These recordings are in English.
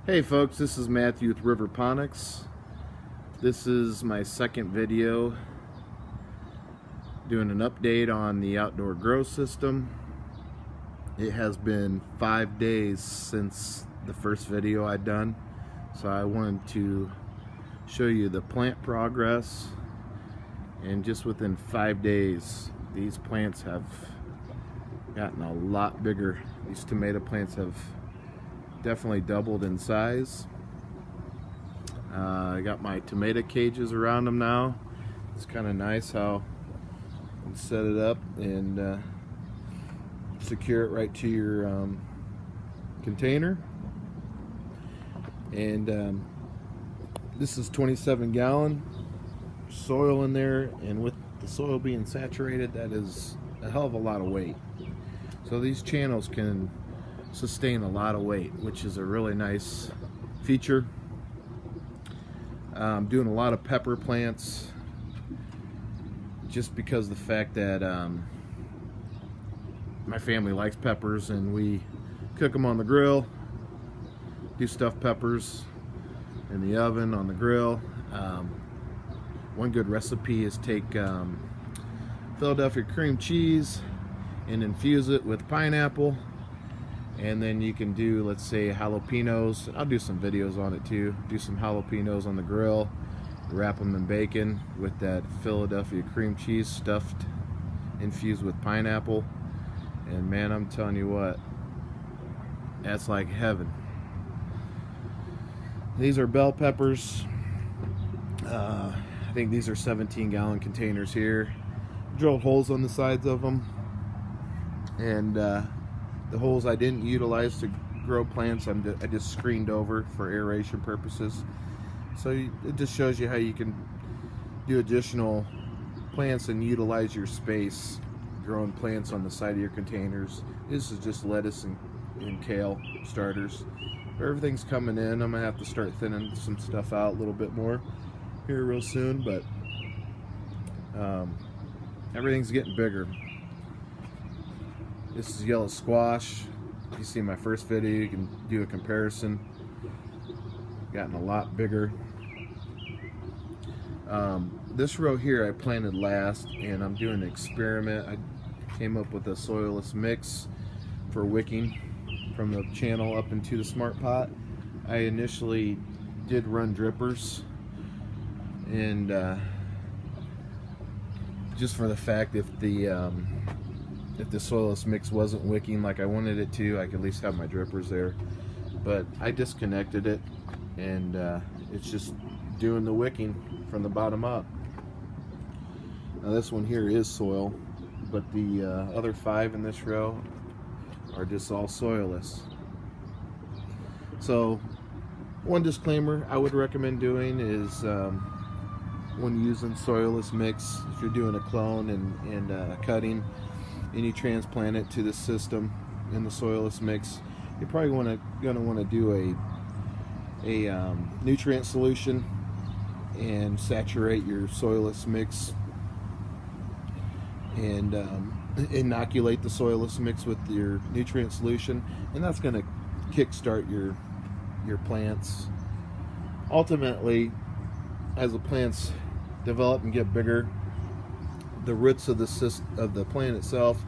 Hey folks, this is Matthew with Riverponics. This is my second video doing an update on the outdoor grow system. It has been 5 days since the first video I'd done, so I wanted to show you the plant progress. And just within 5 days, these plants have gotten a lot bigger. These tomato plants have definitely doubled in size. I got my tomato cages around them now. It's kind of nice how you can set it up and secure it right to your container. And this is 27-gallon soil in there, and with the soil being saturated, that is a hell of a lot of weight. So these channels can sustain a lot of weight, which is a really nice feature. I'm doing a lot of pepper plants just because of the fact that my family likes peppers, and we cook them on the grill, do stuffed peppers in the oven, on the grill. One good recipe is take Philadelphia cream cheese and infuse it with pineapple. And then you can do, let's say, jalapenos. I'll do some videos on it too. Do some jalapenos on the grill, wrap them in bacon with that Philadelphia cream cheese stuffed, infused with pineapple. And man, I'm telling you what, that's like heaven. These are bell peppers. I think these are 17-gallon containers here. Drilled holes on the sides of them. And the holes I didn't utilize to grow plants, I just screened over for aeration purposes. So it just shows you how you can do additional plants and utilize your space growing plants on the side of your containers. This is just lettuce and kale starters. Everything's coming in. I'm gonna have to start thinning some stuff out a little bit more here real soon, but everything's getting bigger. This is yellow squash. If you see my first video, you can do a comparison. Gotten a lot bigger. This row here I planted last, and I'm doing an experiment. I came up with a soilless mix for wicking from the channel up into the smart pot. I initially did run drippers, and just for the fact if the soilless mix wasn't wicking like I wanted it to, I could at least have my drippers there. But I disconnected it, and it's just doing the wicking from the bottom up. Now this one here is soil, but the other 5 in this row are just all soilless. So one disclaimer I would recommend doing is when using soilless mix, if you're doing a clone and cutting, and you transplant it to the system in the soilless mix, you're probably gonna want to do a nutrient solution and saturate your soilless mix, and inoculate the soilless mix with your nutrient solution, and that's going to kickstart your plants. Ultimately, as the plants develop and get bigger, the roots of the plant itself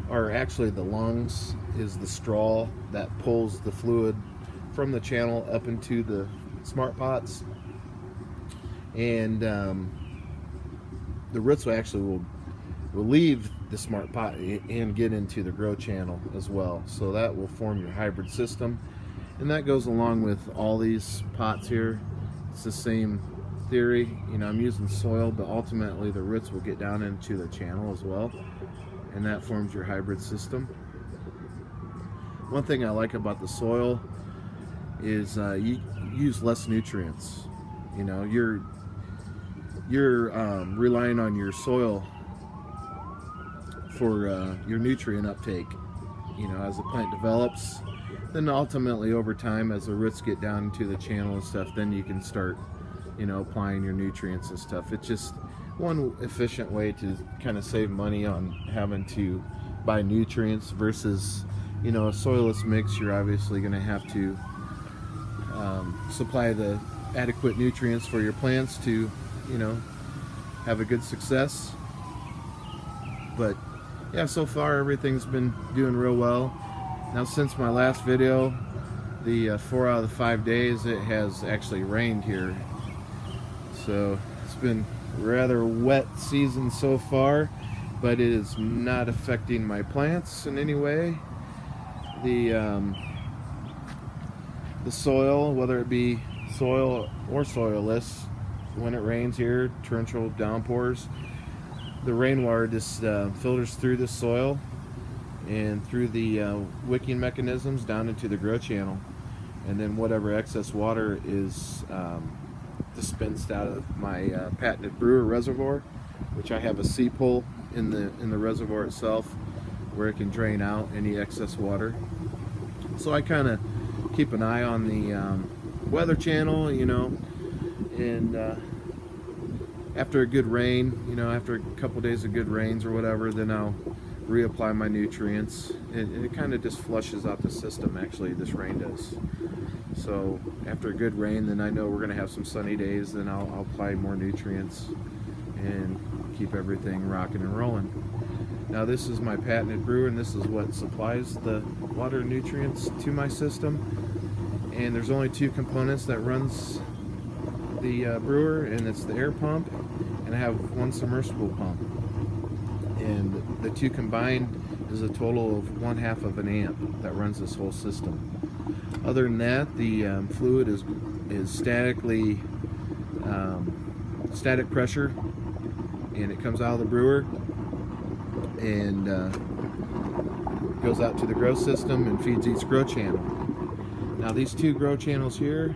are actually the lungs, is the straw that pulls the fluid from the channel up into the smart pots, and the roots will leave the smart pot and get into the grow channel as well. So that will form your hybrid system, and that goes along with all these pots here. It's the same theory. You know, I'm using soil, but ultimately the roots will get down into the channel as well, and that forms your hybrid system. One thing I like about the soil is you use less nutrients. You know, you're relying on your soil for your nutrient uptake. You know, as the plant develops, then ultimately over time, as the roots get down into the channel and stuff, then you can start, you know, applying your nutrients and stuff. It's just one efficient way to kind of save money on having to buy nutrients versus, you know, a soilless mix. You're obviously going to have to supply the adequate nutrients for your plants to, have a good success. But yeah, so far everything's been doing real well. Now, since my last video, the 4 out of the 5 days it has actually rained here, so it's been rather wet season so far, but it is not affecting my plants in any way. The soil, whether it be soil or soilless, when it rains here, torrential downpours, the rainwater just filters through the soil and through the wicking mechanisms down into the grow channel, and then whatever excess water is dispensed out of my patented Brewer reservoir, which I have a seep hole in the reservoir itself where it can drain out any excess water. So I kind of keep an eye on the weather channel, and after a good rain, after a couple days of good rains or whatever, then I'll reapply my nutrients, and it kind of just flushes out the system. Actually, this rain does. So after a good rain, then I know we're going to have some sunny days, then I'll apply more nutrients and keep everything rocking and rolling. Now, this is my patented brewer, and this is what supplies the water and nutrients to my system. And there's only 2 components that runs the brewer, and it's the air pump, and I have 1 submersible pump. And the 2 combined is a total of 1/2 of an amp that runs this whole system. Other than that, the fluid is statically static pressure, and it comes out of the brewer and goes out to the grow system and feeds each grow channel. Now, these 2 grow channels here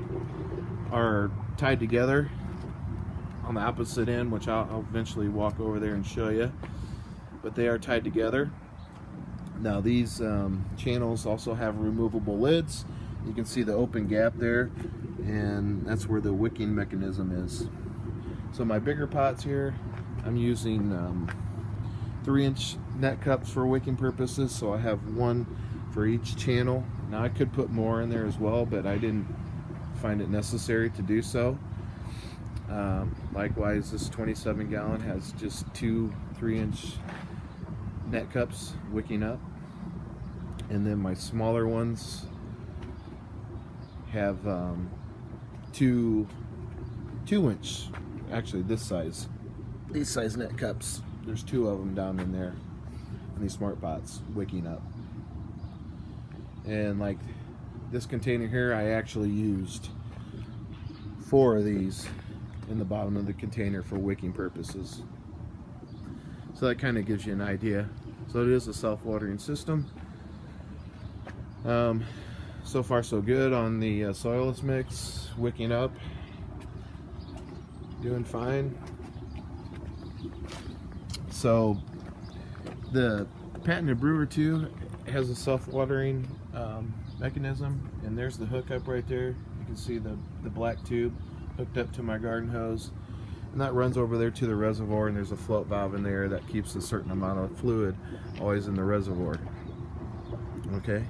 are tied together on the opposite end, which I'll eventually walk over there and show you, but they are tied together. Now, these channels also have removable lids. You can see the open gap there, and that's where the wicking mechanism is. So my bigger pots here, I'm using 3-inch net cups for wicking purposes, so I have 1 for each channel. Now, I could put more in there as well, but I didn't find it necessary to do so. Likewise, this 27-gallon has just 2 3-inch net cups wicking up, and then my smaller ones have 2-inch, actually these size net cups. There's 2 of them down in there in these smart pots wicking up. And like this container here, I actually used 4 of these in the bottom of the container for wicking purposes. So that kind of gives you an idea. So it is a self-watering system. So far so good on the soilless mix, wicking up, doing fine. So the patented Brewer 2 has a self-watering mechanism, and there's the hookup right there. You can see the black tube hooked up to my garden hose, and that runs over there to the reservoir, and there's a float valve in there that keeps a certain amount of fluid always in the reservoir. Okay,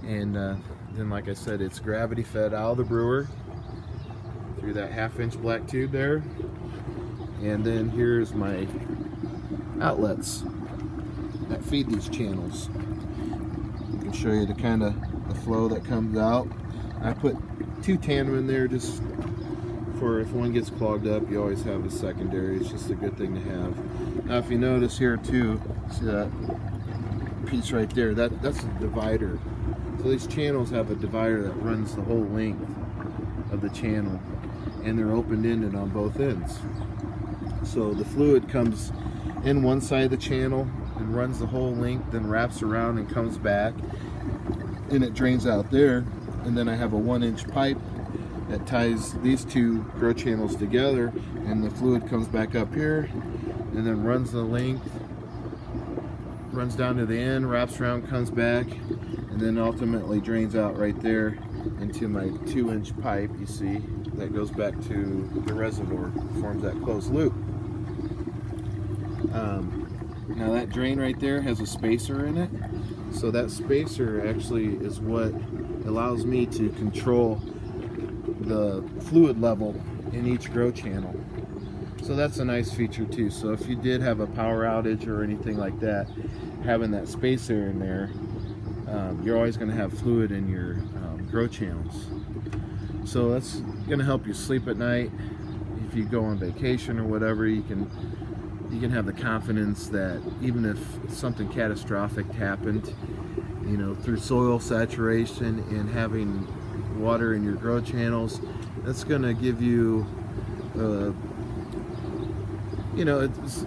and then, like I said, it's gravity fed out of the brewer through that 1/2-inch black tube there, and then here's my outlets that feed these channels. I can show you the kind of the flow that comes out. I put 2 tandem in there just for if one gets clogged up, you always have a secondary. It's just a good thing to have. Now, if you notice here too, see that piece right there, that's a divider. So these channels have a divider that runs the whole length of the channel, and they're open-ended on both ends. So the fluid comes in one side of the channel and runs the whole length, then wraps around and comes back, and it drains out there. And then I have a 1-inch pipe that ties these 2 grow channels together, and the fluid comes back up here and then runs the length, runs down to the end, wraps around, comes back, and then ultimately drains out right there into my 2-inch pipe, you see, that goes back to the reservoir, forms that closed loop. Now that drain right there has a spacer in it, So that spacer actually is what allows me to control the fluid level in each grow channel. So that's a nice feature too. So if you did have a power outage or anything like that, having that spacer in there, you're always going to have fluid in your grow channels. So that's going to help you sleep at night. If you go on vacation or whatever, you can have the confidence that even if something catastrophic happened, you know, through soil saturation and having water in your grow channels, that's going to give you you know, it's,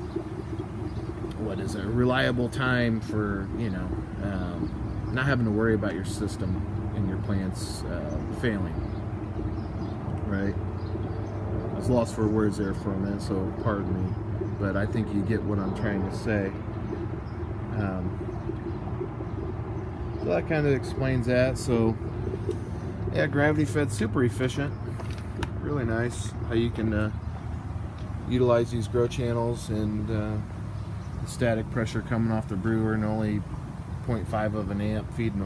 what is it, a reliable time for, you know, not having to worry about your system and your plants failing, right? I was lost for words there for a minute, so pardon me, but I think you get what I'm trying to say. So that kind of explains that. So yeah, gravity fed, super efficient, really nice how you can utilize these grow channels, and the static pressure coming off the brewer, and only 0.5 of an amp feeding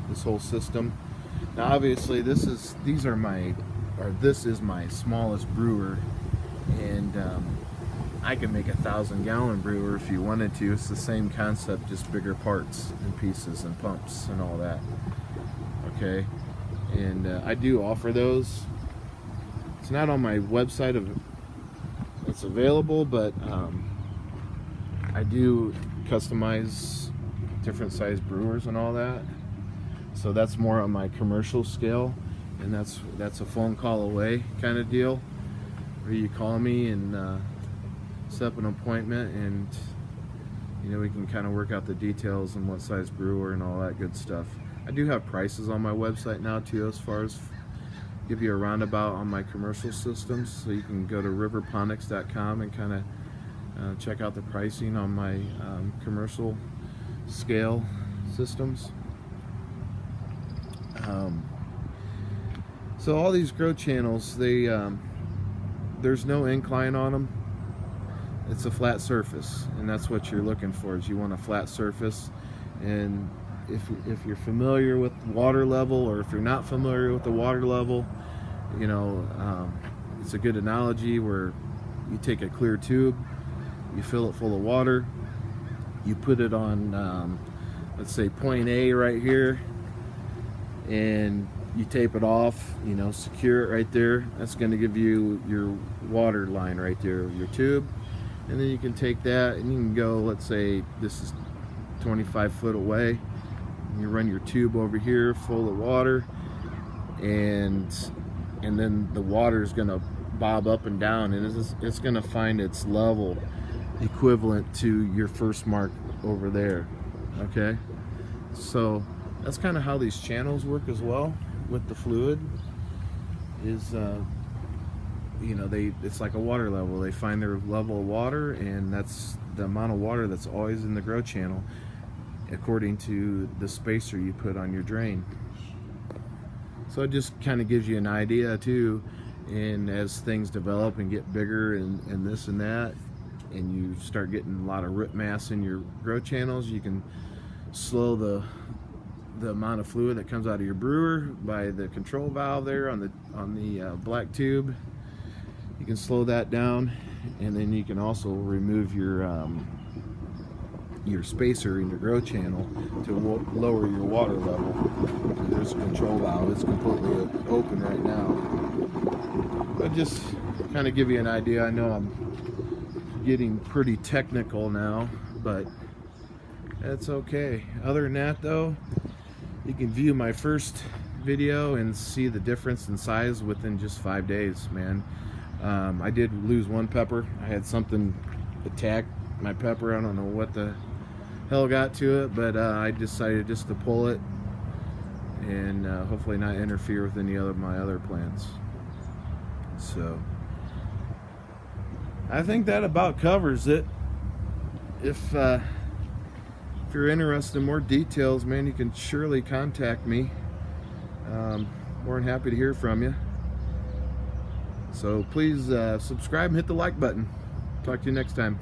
this whole system. Now obviously this is my smallest brewer, and I can make a 1,000-gallon brewer if you wanted to. It's the same concept, just bigger parts and pieces and pumps and all that. Okay, and I do offer those. It's not on my website it's available, but I do customize different size brewers and all that. So that's more on my commercial scale, and that's a phone call away kind of deal, where you call me and set up an appointment, and you know, we can kind of work out the details and what size brewer and all that good stuff. I do have prices on my website now too, as far as give you a roundabout on my commercial systems, so you can go to riverponics.com and kind of check out the pricing on my commercial scale systems. So all these grow channels, there's no incline on them. It's a flat surface, and that's what you're looking for. Is you want a flat surface. And if you're familiar with water level, or if you're not familiar with the water level, you know, it's a good analogy where you take a clear tube, you fill it full of water, you put it on let's say point A right here, and you tape it off, you know, secure it right there. That's going to give you your water line right there, your tube. And then you can take that and you can go, let's say this is 25 foot away, you run your tube over here full of water, and then the water is going to bob up and down, and it's going to find its level equivalent to your first mark over there. Okay, so that's kind of how these channels work as well with the fluid. Is you know, it's like a water level. They find their level of water, and that's the amount of water that's always in the grow channel, according to the spacer you put on your drain. So it just kind of gives you an idea too, and as things develop and get bigger and this and that, and you start getting a lot of root mass in your grow channels, you can slow the amount of fluid that comes out of your brewer by the control valve there on the black tube. You can slow that down, and then you can also remove your spacer in your grow channel to lower your water level. There's a control valve. It's completely open right now. But just kind of give you an idea. I know I'm getting pretty technical now, but that's okay. Other than that though, you can view my first video and see the difference in size within just 5 days, man. I did lose one pepper. I had something attack my pepper. I don't know what the hell got to it, but I decided just to pull it and hopefully not interfere with any of my other plants. So I think that about covers it. If you're interested in more details, man, you can surely contact me. More than happy to hear from you. So please subscribe and hit the like button. Talk to you next time.